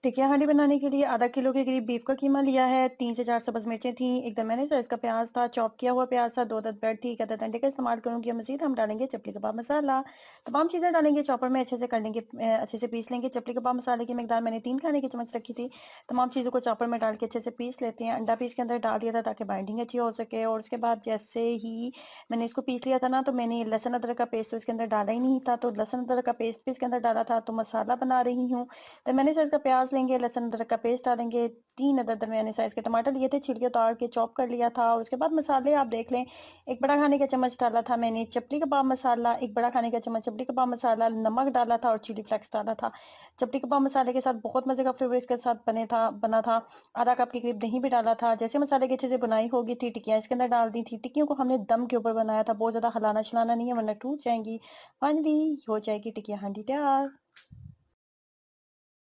टिकिया हांडी बनाने के लिए आधा किलो के करीब बीफ का कीमा लिया है, 3 से 4 सब्ज़ मिर्चें थी, एक दरमियाने साइज़ का प्याज़ था, चॉप किया हुआ प्याज़ था, 2 अदद ब्रेड थी, 1 अदद अंडे का इस्तेमाल करूँगी। मज़ीद हम डालेंगे चपली कबाब मसाला। तमाम चीज़ें डालेंगे चॉपर में अच्छे से कर लेंगे अच्छे से पीस लेंगे। चपली कबाब मसाले की मिकदार मैंने 3 खाने की चम्मच रखी थी। तमाम चीज़ों को चॉपर में डाल के अच्छे से पीस लेते हैं। अंडा पीस के अंदर डाल दिया था ताकि बाइंडिंग अच्छी हो सके और उसके बाद जैसे ही मैंने इसको पीस लिया था ना, तो मैंने लहसुन अदरक का पेस्ट तो इसके अंदर डाला ही नहीं था, तो लहसुन अदरक का पेस्ट भी इसके अंदर डाला था। तो मसाला बना रही हूँ। दरमियाने साइज़ का प्याज़ लेंगे, लहसुन अदरक का पेस्ट डालेंगे, 3 अदद दरमियाने साइज़ के टमाटर लिए थे, छिलके उतार के चॉप कर लिया था और उसके बाद मसाले आप देख लें, 1 बड़ा खाने का चम्मच डाला था मैंने चपली कबाब मसाला, 1 बड़ा खाने का चम्मच चपली कबाब मसाला, नमक डाला था और चिली फ्लेक्स डाला था। चपली कबाब मसाले के साथ बहुत मज़े का फ्लेवर इसके साथ बना था। आधा कप के करीब दही भी डाला था। जैसे मसाले की अच्छे से बुनाई हो गई थी, टिक्कियाँ इसके अंदर डाल दी थी। टिक्कियों को हमने दम के ऊपर बनाया था, बहुत ज़्यादा हिलाना-छिलाना नहीं है वरना टूट जाएँगी। फाइनली हो जाएगी टिकिया हांडी तैयार।